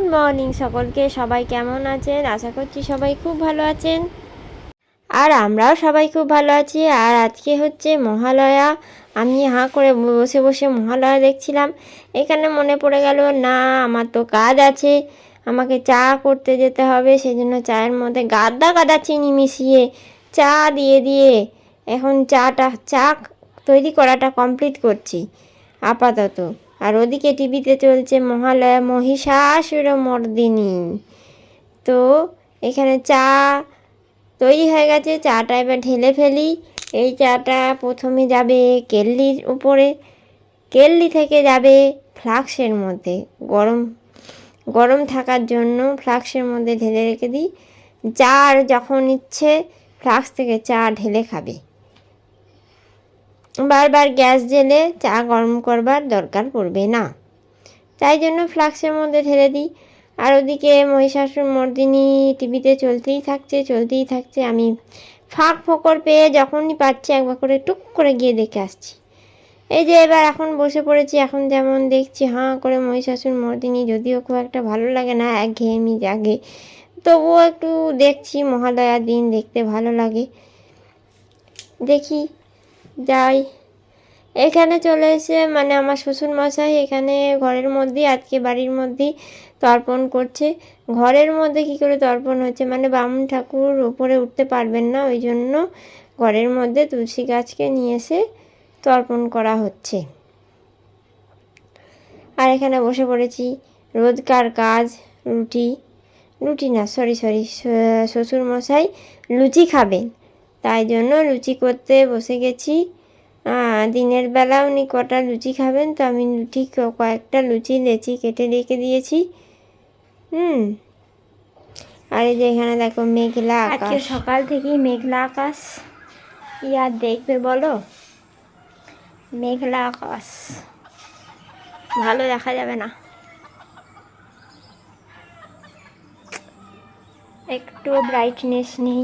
Good morning সকলকে। সবাই কেমন আছেন? আশা করছি সবাই খুব ভালো আছেন, আর আমরাও সবাই খুব ভালো আছি। আর আজকে হচ্ছে মহালয়া। আমি হাঁ করে বসে বসে মহালয়া দেখছিলাম। এখানে মনে পড়ে গেল, না আমার তো কাজ আছে, আমাকে চা করতে যেতে হবে। সেজন্য চায়ের মধ্যে গাদা গাদা চিনি মিশিয়ে চা দিয়ে দিয়ে এখন চা তৈরি করাটা কমপ্লিট করছি আপাতত। আর ওদিকে টিভিতে চলছে মহালয়া মহিষাসুরমর্দিনী। তো এখানে চা তৈরি হয়ে গেছে, চাটা এবার ঢেলে ফেলি। এই চাটা প্রথমে যাবে কেটলির উপরে, কেটলি থেকে যাবে ফ্লাক্সের মধ্যে, গরম থাকার জন্য ফ্লাক্সের মধ্যে ঢেলে রেখে দিই। যার যখন ইচ্ছে ফ্লাক্স থেকে চা ঢেলে খাবে, বারবার গ্যাস জ্বেলে চা গরম করবার দরকার পড়বে না, তাই জন্য ফ্লাক্সের মধ্যে ঢেলে দিই। আর ওদিকে মহিষাসুরমর্দিনী টিভিতে চলতেই থাকছে। আমি ফাঁক ফোকর পেয়ে যখনই পাচ্ছি একবার করে টুক করে গিয়ে দেখে আসছি। এই যে এবার এখন বসে পড়েছি, এখন যেমন দেখছি হাঁ করে মহিষাসুরমর্দিনী। যদিও খুব একটা ভালো লাগে না, একঘেয়েমি জাগে, তবুও একটু দেখছি। মহালয়ার দিন দেখতে ভালো লাগে, দেখি যাই। এখানে চলে এসে মানে আমার শ্বশুরমশাই এখানে ঘরের মধ্যেই, আজকে বাড়ির মধ্যেই তর্পণ করছে। ঘরের মধ্যে কি করে তর্পণ হচ্ছে, মানে বামুন ঠাকুর উপরে উঠতে পারবেন না, ওই জন্য ঘরের মধ্যে তুলসী গাছকে নিয়ে এসে তর্পণ করা হচ্ছে। আর এখানে বসে পড়েছি। রোজকার কাজ, শ্বশুরমশাই লুচি খাবেন, তাই জন্য লুচি করতে বসে গেছি। দিনের বেলা উনি কটা লুচি খাবেন, তো আমি কয়েকটা লুচি লেচি কেটে রেখে দিয়েছি। আর এই যে এখানে দেখো মেঘলা আজকে সকাল থেকেই মেঘলা আকাশ, কি আর দেখবে বলো, মেঘলা আকাশ ভালো দেখা যাবে না, একটু ব্রাইটনেস নেই,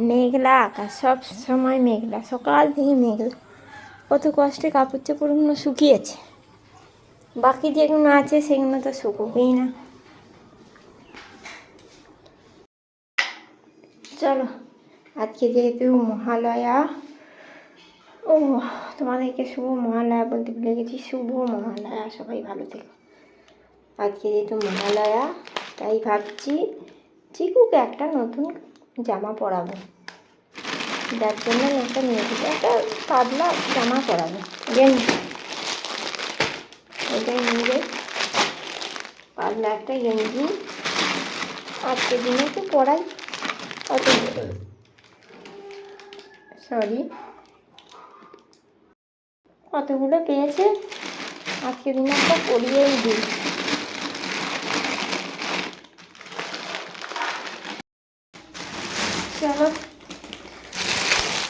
মেঘলা আকাশ, সব সময় মেঘলা, সকাল থেকে মেঘলা। কত কষ্টে কাপড় চোপড়গুলো শুকিয়েছে, বাকি যেগুলো আছে সেগুলো তো শুকোবেই না। চলো, আজকে যেহেতু মহালয়া, তোমাদেরকে শুভ মহালয়া বলতে ভুলে গেছি, শুভ মহালয়া, সবাই ভালো থেকো। আজকে যেহেতু মহালয়া, তাই ভাবছি চিকুকে একটা নতুন জামা পরাবো, যার জন্য একটা একটা পাতলা জামা পরাবো, গেঞ্জি, ওইটাই নিয়ে পাতলা একটা গেঞ্জি আজকে দিনে একটু পরাই। কতগুলো পেয়েছে, আজকে দিনে একটা পরিয়েই দিই। চলো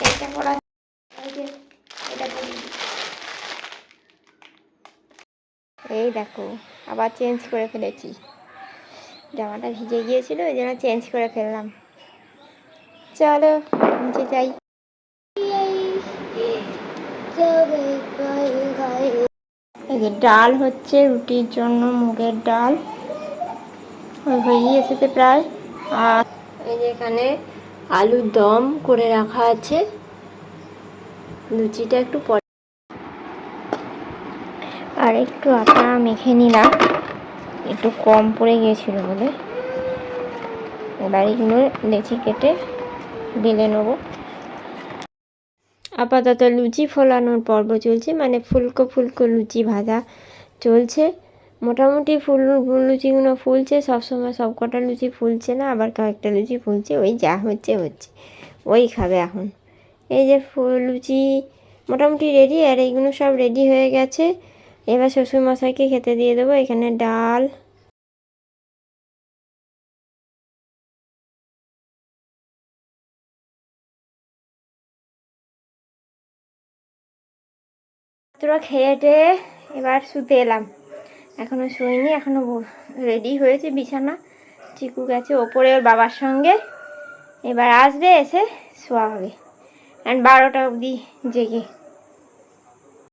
এটা পরা, এই দেখো আবার চেঞ্জ করে ফেলেছি, জামাটা ভিজে গিয়েছিল ওই জন্য চেঞ্জ করে ফেললাম। চলো নিচে যাই। এই যে ডাল হচ্ছে রুটির জন্য, মুগের ডাল হয়ে এসেছে প্রায়। আর এই যে এখানে আলুর দম করে রাখা আছে, লুচিটা একটু পরে। আর একটু আটা মেখে নিলাম, একটু কম পড়ে গিয়েছিল বলে। এবার এগুলো লেচি কেটে বেলে নেবো। আপাতত লুচি ফোলানোর পর্ব চলছে, মানে ফুলকো ফুলকো লুচি ভাজা চলছে। মোটামুটি লুচিগুলো ফুলছে, সবসময় সব কটা লুচি ফুলছে না, আবার কয়েকটা লুচি ফুলছে, ওই যা হচ্ছে ওই খাবে এখন। এই যে লুচি মোটামুটি রেডি, আর এইগুলো সব রেডি হয়ে গেছে। এবার শ্বশুরমশাইকে খেতে দিয়ে দেবো। এখানে ডাল, তোরা খেয়ে টেয়ে এবার শুতে এলাম। এখনও শুইনি, এখনও রেডি হয়েছে বিছানা। চিকু গেছে ওপরে ওর বাবার সঙ্গে, এবার আসবে, এসে শোয়া হবে। অ্যান্ড 12টা অবধি জেগে